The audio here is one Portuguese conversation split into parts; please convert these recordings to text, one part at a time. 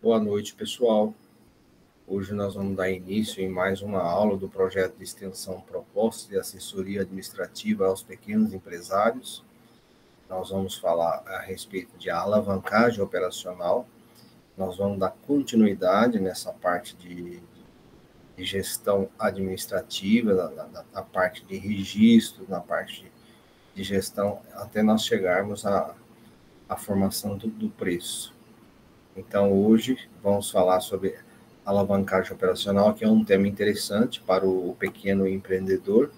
Boa noite, pessoal. Hoje nós vamos dar início em mais uma aula do projeto de extensão Propostas de Assessoria Administrativa aos Pequenos Empresários. Nós vamos falar a respeito de alavancagem operacional. Nós vamos dar continuidade nessa parte de gestão administrativa, na parte de registro, na parte de gestão, até nós chegarmos à formação do preço. Então, hoje, vamos falar sobre alavancagem operacional, que é um tema interessante para o pequeno empreendedor.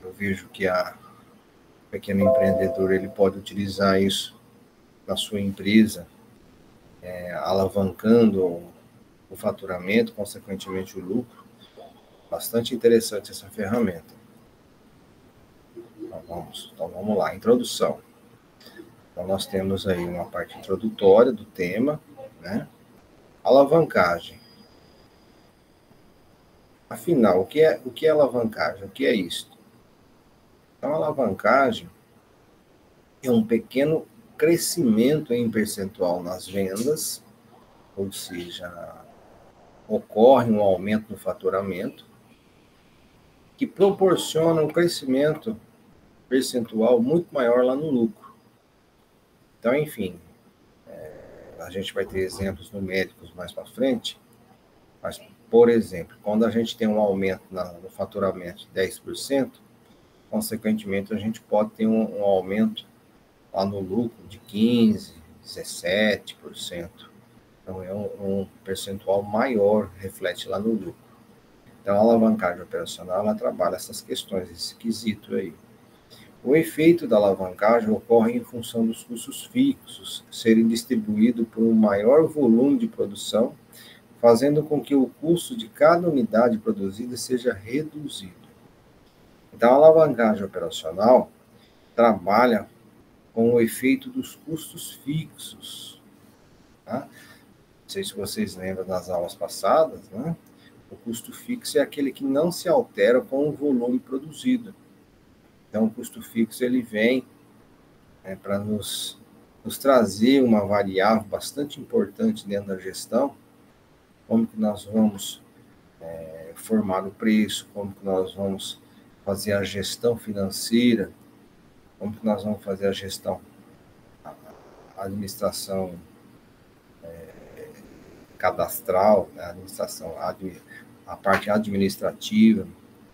Eu vejo que o pequeno empreendedor ele pode utilizar isso na sua empresa, alavancando o faturamento, consequentemente o lucro. Bastante interessante essa ferramenta. Então vamos lá, introdução. Então, nós temos aí uma parte introdutória do tema, né? Alavancagem. Afinal, o que é alavancagem? O que é isso? Então, a alavancagem é um pequeno crescimento em percentual nas vendas, ou seja, ocorre um aumento no faturamento, que proporciona um crescimento percentual muito maior lá no lucro. Então, enfim, a gente vai ter exemplos numéricos mais para frente, mas, por exemplo, quando a gente tem um aumento no faturamento de 10%, consequentemente, a gente pode ter um aumento lá no lucro de 15%, 17%. Então, é um percentual maior, reflete lá no lucro. Então, a alavancagem operacional, ela trabalha essas questões, esse quesito aí. O efeito da alavancagem ocorre em função dos custos fixos serem distribuídos por um maior volume de produção, fazendo com que o custo de cada unidade produzida seja reduzido. Então, a alavancagem operacional trabalha com o efeito dos custos fixos. Tá? Não sei se vocês lembram das aulas passadas, né? O custo fixo é aquele que não se altera com o volume produzido. Então, o custo fixo ele vem para nos trazer uma variável bastante importante dentro da gestão, como que nós vamos formar o preço, como que nós vamos fazer a gestão financeira, como que nós vamos fazer a gestão, a administração cadastral, a parte administrativa,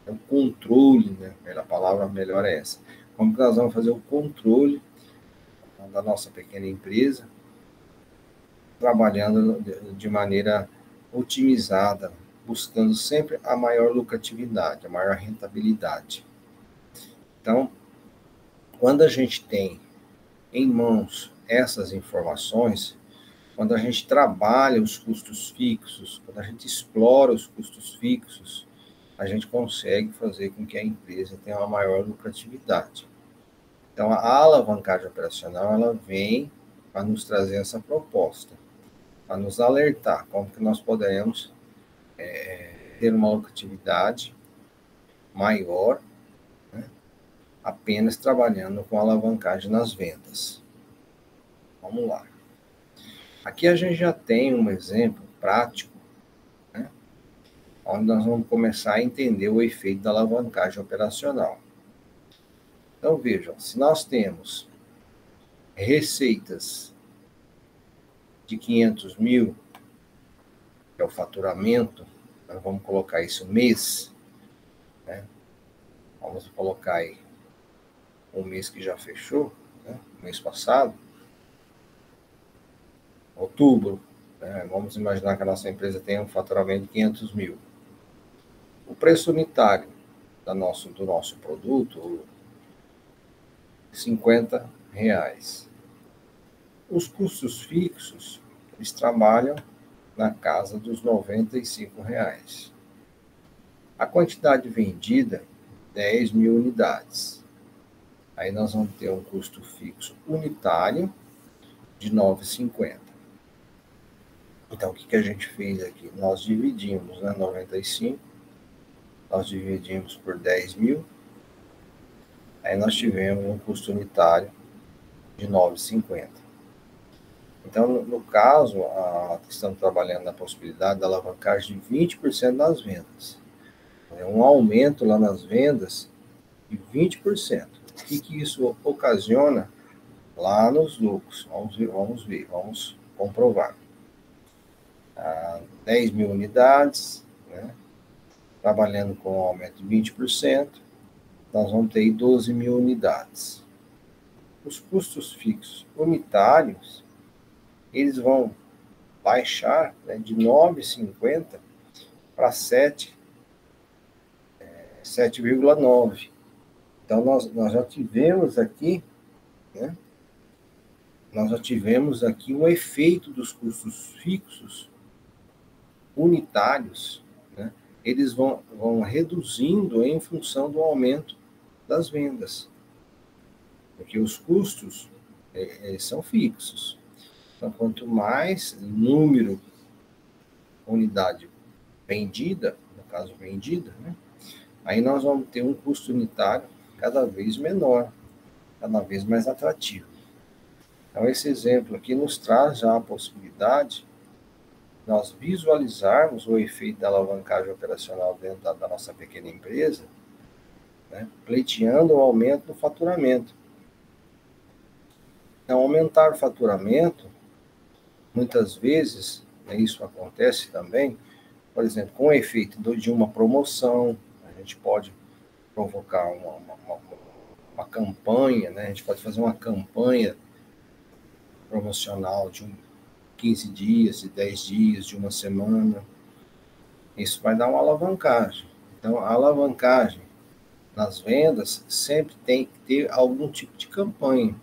o controle, né? A palavra melhor é essa. Como que nós vamos fazer o controle da nossa pequena empresa, trabalhando de maneira otimizada, buscando sempre a maior lucratividade, a maior rentabilidade. Então, quando a gente tem em mãos essas informações, quando a gente trabalha os custos fixos, quando a gente explora os custos fixos, a gente consegue fazer com que a empresa tenha uma maior lucratividade. Então, a alavancagem operacional, ela vem para nos trazer essa proposta, para nos alertar como que nós poderemos ter uma lucratividade maior, né, apenas trabalhando com alavancagem nas vendas. Vamos lá. Aqui a gente já tem um exemplo prático, né, onde nós vamos começar a entender o efeito da alavancagem operacional. Então, vejam, se nós temos receitas de 500 mil, que é o faturamento, nós vamos colocar isso mês, né? Vamos colocar aí um mês que já fechou, né? Mês passado, outubro, né? Vamos imaginar que a nossa empresa tem um faturamento de 500 mil. O preço unitário do nosso produto, R$50. Os custos fixos, eles trabalham na casa dos R$95. A quantidade vendida, 10 mil unidades. Aí nós vamos ter um custo fixo unitário de R$9,50. Então, o que a gente fez aqui? Nós dividimos, né, 95, nós dividimos por 10 mil, aí nós tivemos um custo unitário de R$9,50. Então, no caso, estamos trabalhando na possibilidade da alavancagem de 20% das vendas. É um aumento lá nas vendas de 20%. O que isso ocasiona lá nos lucros? Vamos comprovar. 10 mil unidades, né? Trabalhando com um aumento de 20%, nós vamos ter 12 mil unidades. Os custos fixos unitários, eles vão baixar, né, de 9,50 para 7,9. Então, nós já tivemos aqui, né, um efeito dos custos fixos unitários, né, eles vão reduzindo em função do aumento das vendas, porque os custos são fixos. Então, quanto mais número, unidade vendida, no caso vendida, né, aí nós vamos ter um custo unitário cada vez menor, cada vez mais atrativo. Então, esse exemplo aqui nos traz já a possibilidade de nós visualizarmos o efeito da alavancagem operacional dentro da nossa pequena empresa, né, pleiteando o aumento do faturamento. Então, aumentar o faturamento, muitas vezes, né, isso acontece também, por exemplo, com o efeito de uma promoção, a gente pode provocar uma campanha, né? A gente pode fazer uma campanha promocional de 15 dias, de 10 dias, de uma semana. Isso vai dar uma alavancagem. Então, a alavancagem nas vendas sempre tem que ter algum tipo de campanha,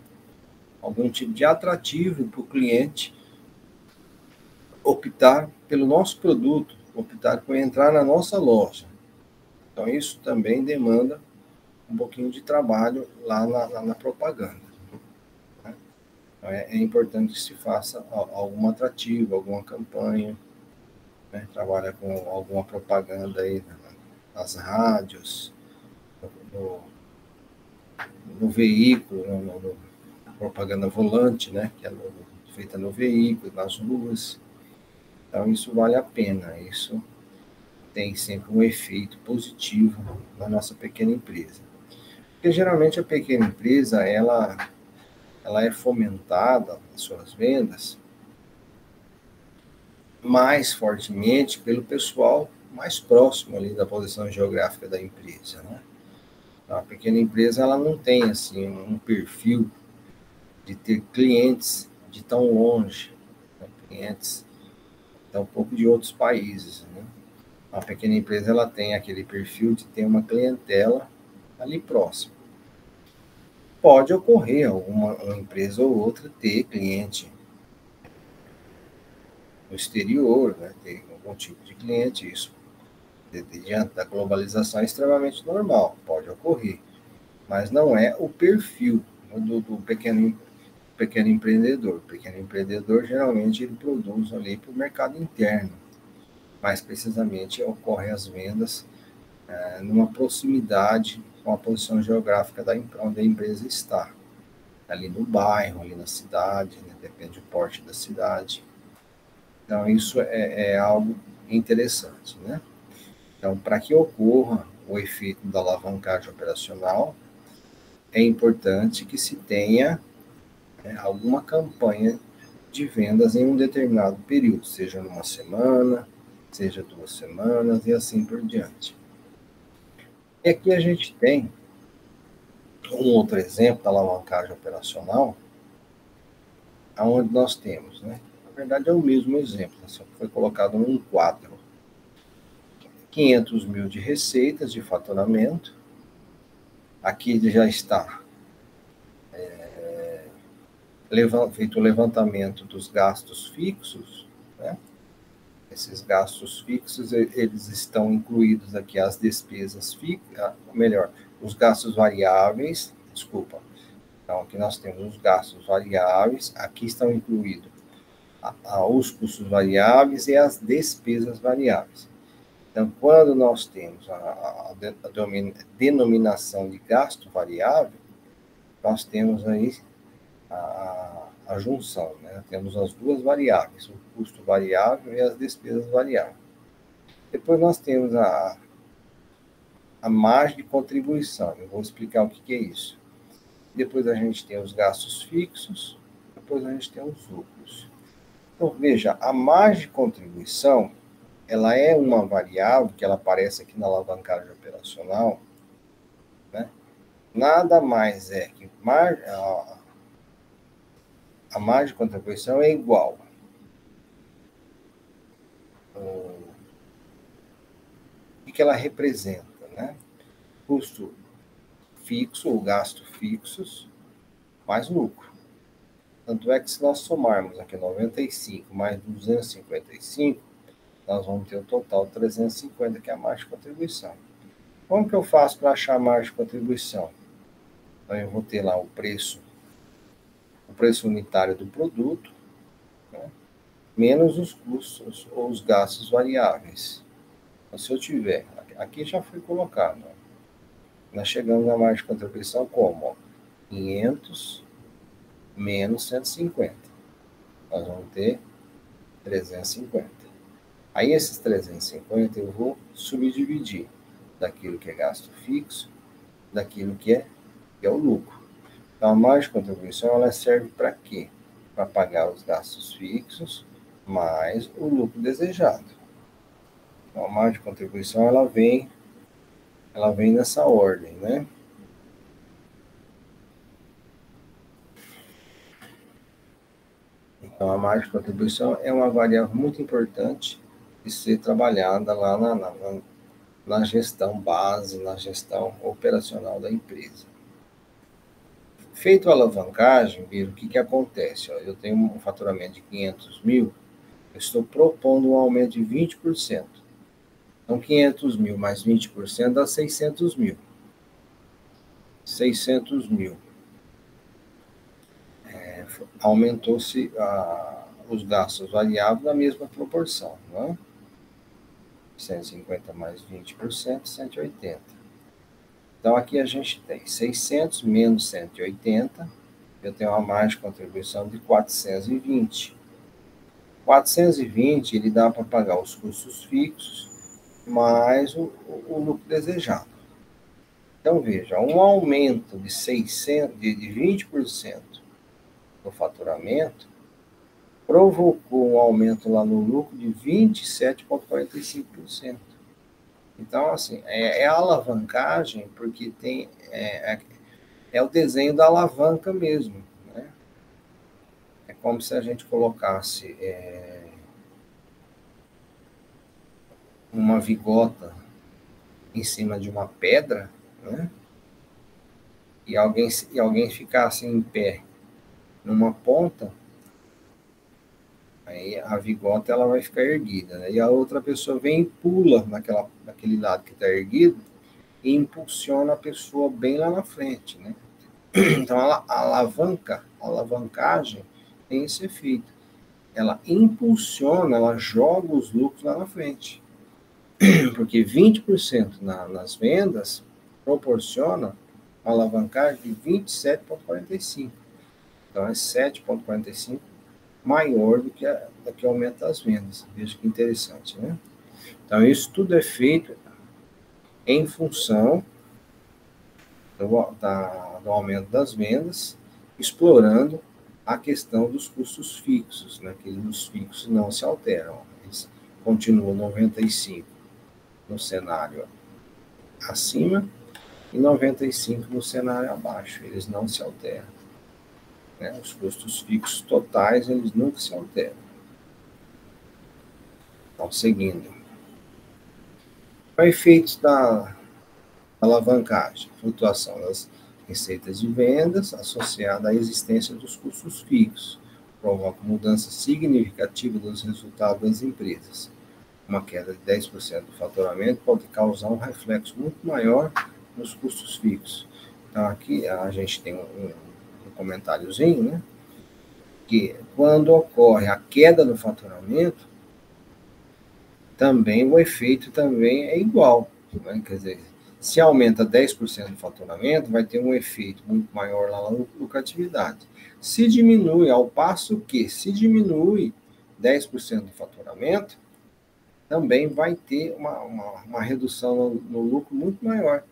algum tipo de atrativo para o cliente optar pelo nosso produto, optar por entrar na nossa loja. Então, isso também demanda um pouquinho de trabalho lá na propaganda. Né? Então, é importante que se faça algum atrativo, alguma campanha, né? Trabalha com alguma propaganda aí nas rádios, no veículo, propaganda volante, né? Que é feita no veículo, nas ruas. Então, isso vale a pena, isso tem sempre um efeito positivo na nossa pequena empresa. Porque geralmente a pequena empresa, ela é fomentada nas suas vendas mais fortemente pelo pessoal mais próximo ali da posição geográfica da empresa, né? Então, a pequena empresa, ela não tem assim um perfil de ter clientes de tão longe, né? Clientes tão pouco de outros países, né? A pequena empresa, ela tem aquele perfil de ter uma clientela ali próximo. Pode ocorrer uma empresa ou outra ter cliente no exterior, né, ter algum tipo de cliente, isso diante da globalização é extremamente normal, pode ocorrer, mas não é o perfil do pequeno empreendedor. O pequeno empreendedor, geralmente, ele produz ali para o mercado interno, mais precisamente ocorrem as vendas numa proximidade com a posição geográfica onde a empresa está, ali no bairro, ali na cidade, né, depende do porte da cidade. Então, isso é algo interessante, né? Então, para que ocorra o efeito da alavancagem operacional, é importante que se tenha alguma campanha de vendas em um determinado período, seja numa semana, seja 2 semanas e assim por diante. E aqui a gente tem um outro exemplo da alavancagem operacional, onde nós temos, né? Na verdade, é o mesmo exemplo, só que foi colocado num quadro. 500 mil de receitas de faturamento. Aqui já está feito o levantamento dos gastos fixos, né? Esses gastos fixos, eles estão incluídos aqui as despesas fixas, melhor, os gastos variáveis, desculpa. Então, aqui nós temos os gastos variáveis, aqui estão incluídos os custos variáveis e as despesas variáveis. Então, quando nós temos a denominação de gasto variável, nós temos aí a junção, né? Temos as duas variáveis, o custo variável e as despesas variáveis. Depois nós temos a margem de contribuição. Eu vou explicar o que é isso. Depois a gente tem os gastos fixos, depois a gente tem os lucros. Então, veja, a margem de contribuição, ela é uma variável que ela aparece aqui na alavancagem operacional, né? Nada mais é que a margem de contribuição é igual. O que ela representa, né? Custo fixo, ou gasto fixos, mais lucro. Tanto é que se nós somarmos aqui 95 mais 255, nós vamos ter o total de 350, que é a margem de contribuição. Como que eu faço para achar a margem de contribuição? Então, eu vou ter lá o preço unitário do produto, né, menos os custos ou os gastos variáveis. Então, se eu tiver, aqui já foi colocado, ó, nós chegamos na margem de contribuição como? Ó, 500 menos 150. Nós vamos ter 350. Aí esses 350 eu vou subdividir daquilo que é gasto fixo, daquilo que é o lucro. Então, a margem de contribuição, ela serve para quê? Para pagar os gastos fixos mais o lucro desejado. Então, a margem de contribuição, ela vem nessa ordem, né? Então, a margem de contribuição é uma variável muito importante de ser trabalhada lá na gestão base, na gestão operacional da empresa. Feito a alavancagem, o que acontece? Eu tenho um faturamento de 500 mil, eu estou propondo um aumento de 20%. Então, 500 mil mais 20% dá 600 mil. 600 mil. Aumentou-se os gastos variáveis na mesma proporção, não é? 150 mais 20%, 180. Então, aqui a gente tem 600 menos 180, eu tenho uma margem de contribuição de 420. 420, ele dá para pagar os custos fixos, mais o lucro desejado. Então, veja, um aumento de 20% no faturamento provocou um aumento lá no lucro de 27,45%. Então, assim, é a alavancagem, porque é o desenho da alavanca mesmo, né? É como se a gente colocasse uma vigota em cima de uma pedra, né? E alguém ficasse em pé numa ponta, aí a vigota ela vai ficar erguida, né? E a outra pessoa vem e pula naquele lado que está erguido e impulsiona a pessoa bem lá na frente, né? Então, a alavancagem tem esse efeito. Ela impulsiona, ela joga os lucros lá na frente. Porque 20% nas vendas proporciona uma alavancagem de 27,45. Então, é 7,45 maior do que o aumento das vendas. Veja que interessante, né? Então, isso tudo é feito em função do aumento das vendas, explorando a questão dos custos fixos, né? Que os fixos não se alteram. Eles continuam 95 no cenário acima e 95 no cenário abaixo. Eles não se alteram. Né? Os custos fixos totais, eles nunca se alteram. Então, seguindo. Efeitos da alavancagem, flutuação das receitas de vendas associada à existência dos custos fixos, provoca mudança significativa dos resultados das empresas. Uma queda de 10% do faturamento pode causar um reflexo muito maior nos custos fixos. Então, aqui a gente tem um comentáriozinho, né? Que quando ocorre a queda no faturamento, também o efeito também é igual. Né? Quer dizer, Se aumenta 10% do faturamento, vai ter um efeito muito maior lá na lucratividade. Se diminui, ao passo que, se diminui 10% do faturamento, também vai ter uma redução no lucro muito maior.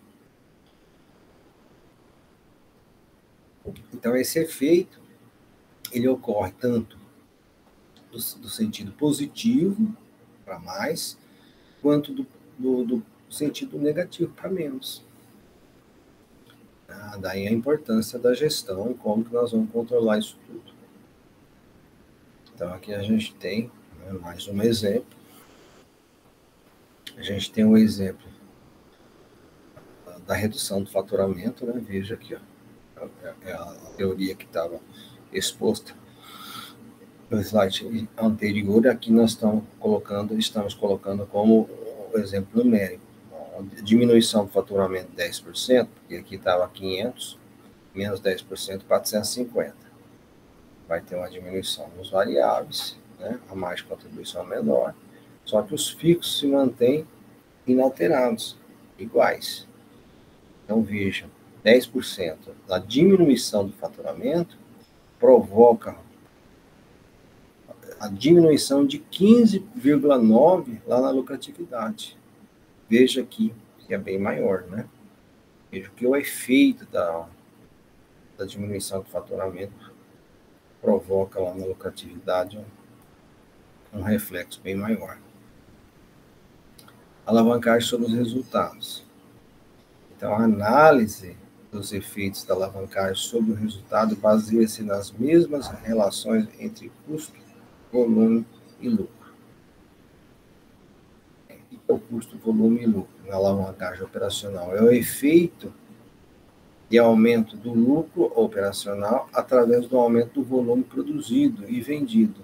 Então, esse efeito, ele ocorre tanto do sentido positivo, para mais, quanto do sentido negativo, para menos. Daí a importância da gestão, como que nós vamos controlar isso tudo. Então, aqui a gente tem, né, mais um exemplo. A gente tem um exemplo da redução do faturamento, né? Veja aqui, ó, é a teoria que estava exposta no slide anterior. Aqui nós estamos colocando como exemplo numérico. A diminuição do faturamento de 10%, porque aqui estava 500, menos 10%, 450. Vai ter uma diminuição nos variáveis, né? A margem de contribuição é menor, só que os fixos se mantêm inalterados, iguais. Então, vejam, 10% da diminuição do faturamento provoca a diminuição de 15,9% lá na lucratividade. Veja aqui que é bem maior, né? Veja que o efeito da diminuição do faturamento provoca lá na lucratividade um reflexo bem maior. Alavancagem sobre os resultados. Então, a análise dos efeitos da alavancagem sobre o resultado baseia-se nas mesmas relações entre custo, volume e lucro. O custo, volume e lucro na alavancagem operacional é o efeito de aumento do lucro operacional através do aumento do volume produzido e vendido,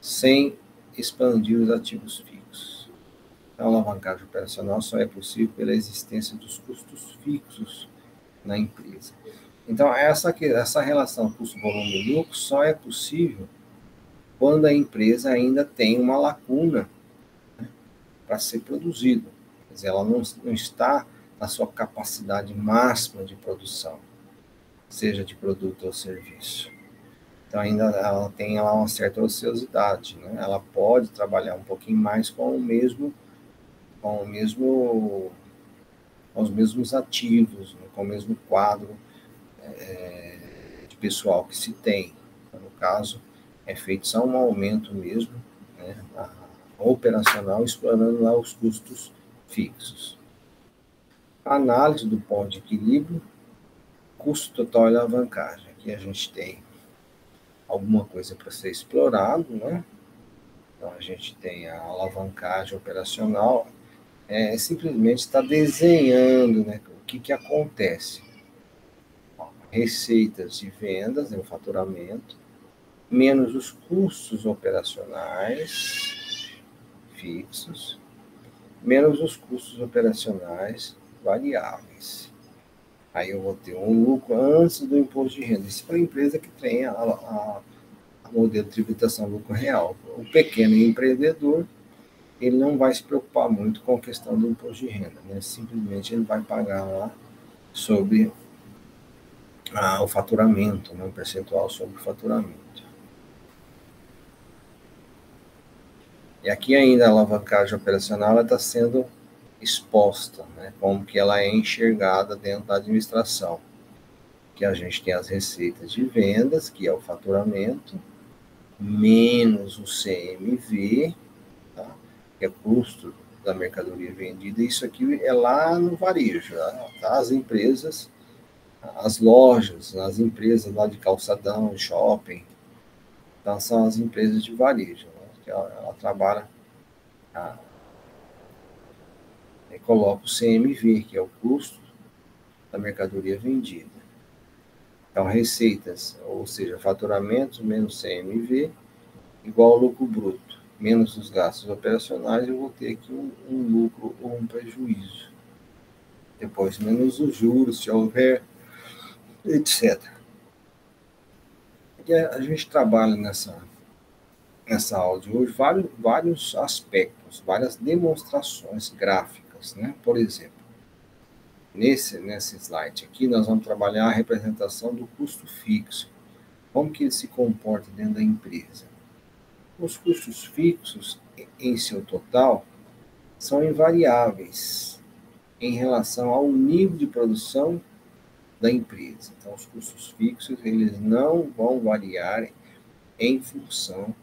sem expandir os ativos fixos. A alavancagem operacional só é possível pela existência dos custos fixos na empresa. Então, essa relação custo, volume e lucro só é possível quando a empresa ainda tem uma lacuna, né, para ser produzido. Quer dizer, ela não está na sua capacidade máxima de produção, seja de produto ou serviço. Então, ainda ela tem lá uma certa ociosidade, né? Ela pode trabalhar um pouquinho mais com os mesmos ativos, né? Com o mesmo quadro de pessoal que se tem. Então, no caso, é feito só um aumento mesmo, né, operacional, explorando lá os custos fixos. A análise do ponto de equilíbrio, custo total e alavancagem. Aqui a gente tem alguma coisa para ser explorado, né? Então, a gente tem a alavancagem operacional, simplesmente está desenhando, né, o que acontece. Receitas de vendas, né, o faturamento, menos os custos operacionais fixos, menos os custos operacionais variáveis. Aí eu vou ter um lucro antes do imposto de renda. Isso para a empresa que tem a modelo de tributação lucro real. O pequeno empreendedor, ele não vai se preocupar muito com a questão do imposto de renda, né? Simplesmente ele vai pagar lá sobre o faturamento, né? Um percentual sobre o faturamento. E aqui ainda a alavancagem operacional está sendo exposta, né? Como que ela é enxergada dentro da administração. Que a gente tem as receitas de vendas, que é o faturamento, menos o CMV, tá? Que é custo da mercadoria vendida. Isso aqui é lá no varejo, tá? As empresas, as lojas, as empresas lá de calçadão, shopping, então são as empresas de varejo, né? Que ela trabalha e coloca o CMV, que é o custo da mercadoria vendida. Então, receitas, ou seja, faturamentos menos CMV, igual ao lucro bruto, menos os gastos operacionais, eu vou ter aqui um lucro ou um prejuízo. Depois, menos os juros, se houver, etc. E a gente trabalha nessa aula de hoje vários aspectos, várias demonstrações gráficas, né? Por exemplo, nesse slide aqui, nós vamos trabalhar a representação do custo fixo. Como que ele se comporta dentro da empresa? Os custos fixos, em seu total, são invariáveis em relação ao nível de produção da empresa. Então, os custos fixos, eles não vão variar em função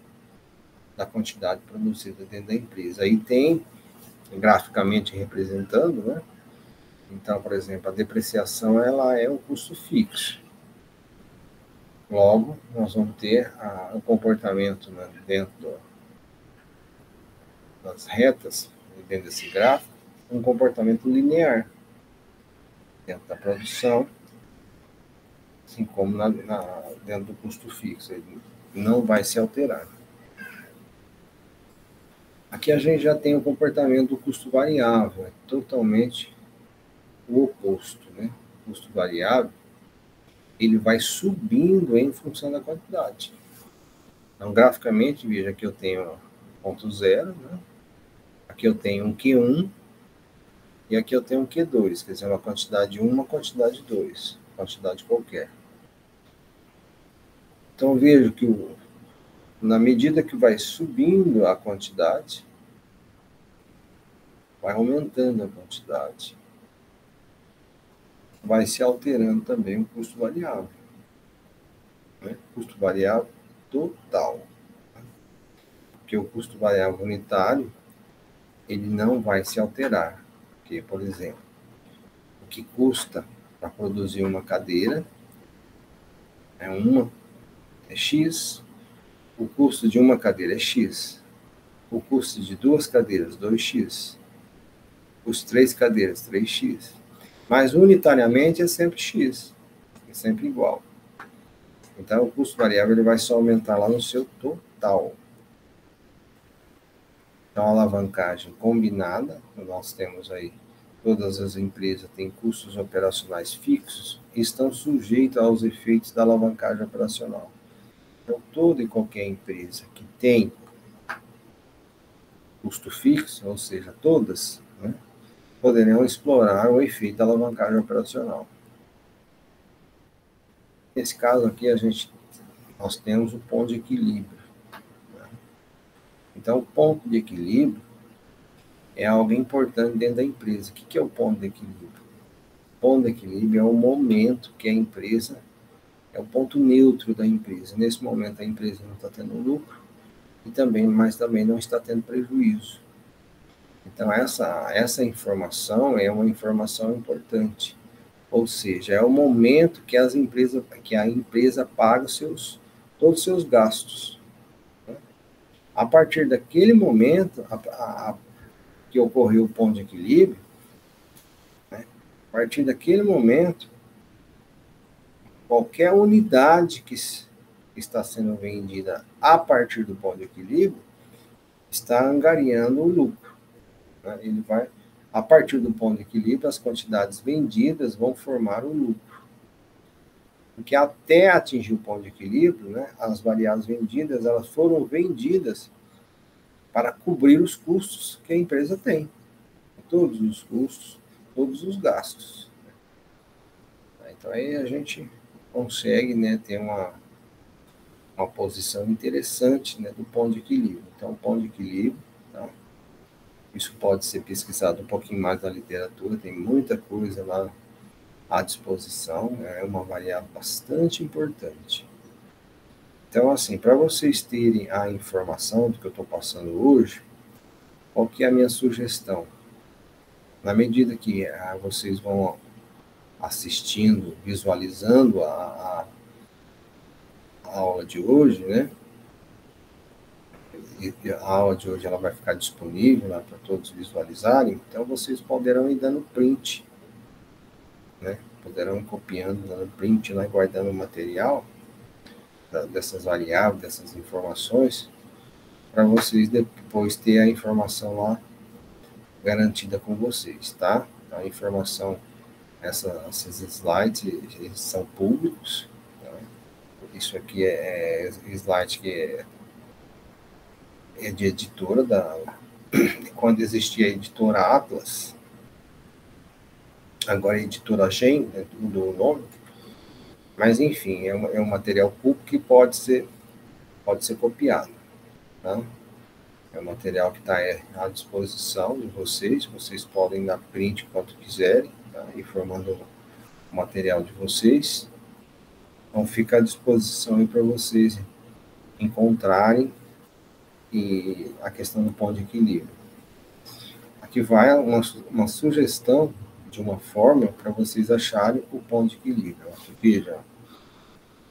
da quantidade produzida dentro da empresa. Aí tem, graficamente representando, né? Então, por exemplo, a depreciação, ela é um custo fixo. Logo, nós vamos ter o comportamento, né, dentro das retas, dentro desse gráfico, um comportamento linear dentro da produção, assim como dentro do custo fixo. Ele não vai se alterar. Aqui a gente já tem o comportamento do custo variável, é totalmente o oposto, né? O custo variável, ele vai subindo em função da quantidade. Então, graficamente, veja que eu tenho ponto zero, né? Aqui eu tenho um Q1 e aqui eu tenho um Q2, quer dizer, uma quantidade 1, uma quantidade 2, quantidade qualquer. Então, vejo que na medida que vai subindo a quantidade, vai aumentando a quantidade, vai se alterando também o custo variável. Né? Custo variável total. Porque o custo variável unitário, ele não vai se alterar. Porque, por exemplo, o que custa para produzir uma cadeira é X, o custo de uma cadeira é X, o custo de 2 cadeiras, 2x, os 3 cadeiras, 3x. Mas unitariamente é sempre X, é sempre igual. Então, o custo variável ele vai só aumentar lá no seu total. Então, a alavancagem combinada, nós temos aí, todas as empresas têm custos operacionais fixos e estão sujeitos aos efeitos da alavancagem operacional. Então, toda e qualquer empresa que tem custo fixo, ou seja, todas, né, poderão explorar o efeito da alavancagem operacional. Nesse caso aqui, nós temos o ponto de equilíbrio. Né? Então, o ponto de equilíbrio é algo importante dentro da empresa. O que é o ponto de equilíbrio? O ponto de equilíbrio é o momento que a empresa, é o ponto neutro da empresa. Nesse momento, a empresa não está tendo lucro, mas também não está tendo prejuízo. Então, essa informação é uma informação importante. Ou seja, é o momento que a empresa paga todos os seus gastos. Né? A partir daquele momento que ocorreu o ponto de equilíbrio, né? A partir daquele momento, qualquer unidade que está sendo vendida a partir do ponto de equilíbrio está angariando o lucro. Né? Ele vai, a partir do ponto de equilíbrio, as quantidades vendidas vão formar o lucro. Porque até atingir o ponto de equilíbrio, né, as variáveis vendidas, elas foram vendidas para cobrir os custos que a empresa tem. Todos os custos, todos os gastos. Então, aí a gente consegue, né, ter uma posição interessante, né, do ponto de equilíbrio. Então, o ponto de equilíbrio, tá? Isso pode ser pesquisado um pouquinho mais na literatura, tem muita coisa lá à disposição, é uma variável bastante importante. Então, assim, para vocês terem a informação do que eu estou passando hoje, qual que é a minha sugestão? Na medida que vocês vão assistindo, visualizando a aula de hoje, né? E a aula de hoje ela vai ficar disponível lá para todos visualizarem, então vocês poderão ir dando print, né? Poderão ir copiando, dando print lá e guardando o material dessas variáveis, dessas informações, para vocês depois ter a informação lá garantida com vocês, tá? A informação, esses slides, eles são públicos, tá? Isso aqui é slide que é de editora quando existia a editora Atlas, Agora a editora Gen, mudou o nome, mas enfim, é um material público que pode ser copiado, tá? É um material que está à disposição de vocês podem dar print quanto quiserem, tá? E formando o material de vocês. Então fica à disposição aí para vocês encontrarem e a questão do ponto de equilíbrio. Aqui vai uma sugestão de uma fórmula para vocês acharem o ponto de equilíbrio. Aqui, veja,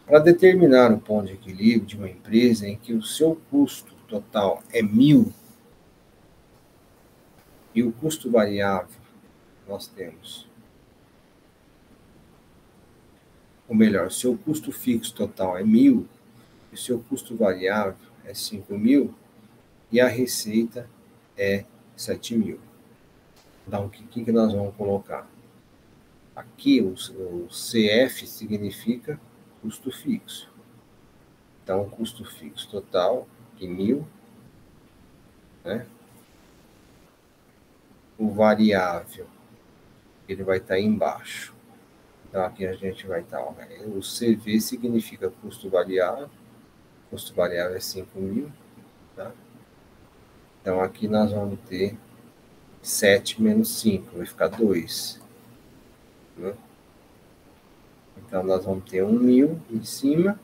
para determinar o ponto de equilíbrio de uma empresa em que o seu custo total é 1.000 e o custo variável nós temos, ou melhor, o seu custo fixo total é 1.000 e o seu custo variável é 5.000 e a receita é 7.000. Então, o que nós vamos colocar? Aqui, o CF significa custo fixo. Então, o custo fixo total de 1.000, né? O variável, ele vai estar embaixo. Então, aqui a gente vai estar, ó, o CV significa custo variável é 5.000, tá? Então, aqui nós vamos ter 7 menos 5, vai ficar 2. Né? Então, nós vamos ter 1.000 em cima,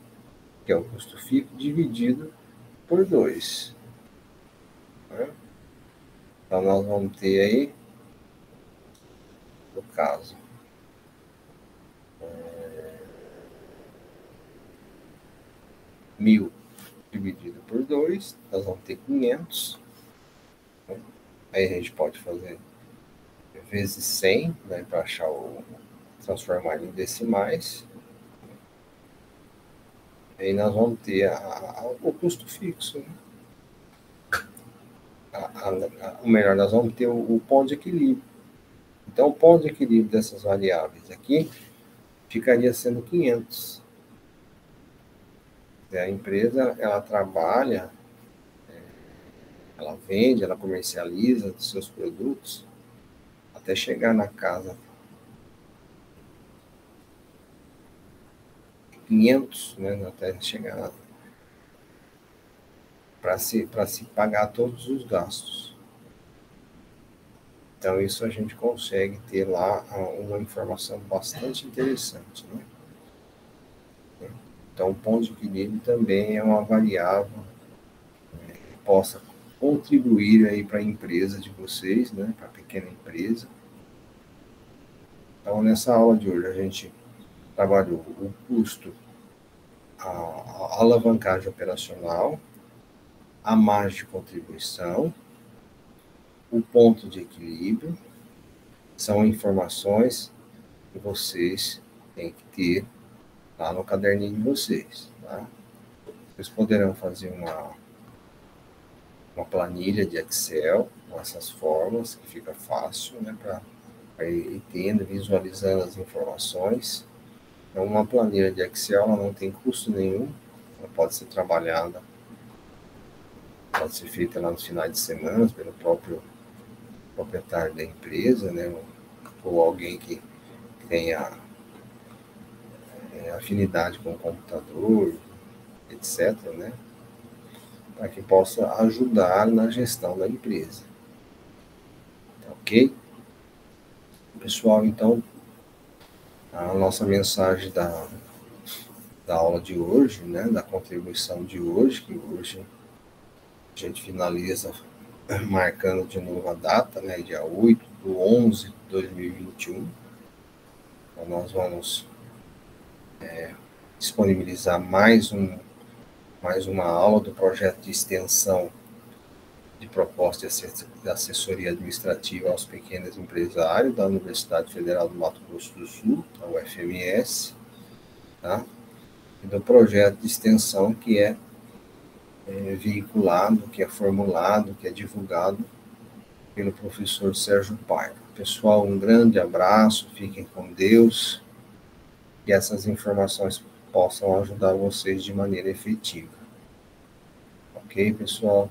que é o custo fixo, dividido por 2. Né? Então, nós vamos ter aí, no caso, 1.000 dividido por 2, nós vamos ter 500. Né? Aí a gente pode fazer vezes 100, né, para achar transformar em decimais. Aí nós vamos ter o custo fixo. Né? Ou melhor, nós vamos ter o ponto de equilíbrio. Então, o ponto de equilíbrio dessas variáveis aqui ficaria sendo 500. A empresa, ela trabalha, ela vende, ela comercializa os seus produtos até chegar na casa 500, né, até chegar para se pagar todos os gastos. Então, isso a gente consegue ter lá uma informação bastante interessante. Né? Então, o ponto de equilíbrio também é uma variável, né, que possa contribuir aí para a empresa de vocês, né, para a pequena empresa. Então, nessa aula de hoje, a gente trabalhou o custo, a alavancagem operacional, a margem de contribuição, o ponto de equilíbrio. São informações que vocês têm que ter lá no caderninho de vocês. Tá? Vocês poderão fazer uma planilha de Excel com essas formas, que fica fácil, né, para ir tendo, visualizando as informações. Então, uma planilha de Excel, ela não tem custo nenhum, ela pode ser trabalhada, pode ser feita lá nos finais de semana pelo próprio proprietário da empresa, né, ou alguém que tenha afinidade com o computador, etc., né, para que possa ajudar na gestão da empresa. Ok? Pessoal, então, a nossa mensagem da aula de hoje, né, da contribuição de hoje, que hoje a gente finaliza marcando de novo a data, né, dia 8/11/2021. Então, nós vamos disponibilizar mais uma aula do projeto de extensão de proposta de assessoria administrativa aos pequenos empresários da Universidade Federal do Mato Grosso do Sul, a UFMS, tá? E do projeto de extensão que é veiculado, que é formulado, que é divulgado pelo professor Sérgio Paiva. Pessoal, um grande abraço, fiquem com Deus, que essas informações possam ajudar vocês de maneira efetiva. Ok, pessoal?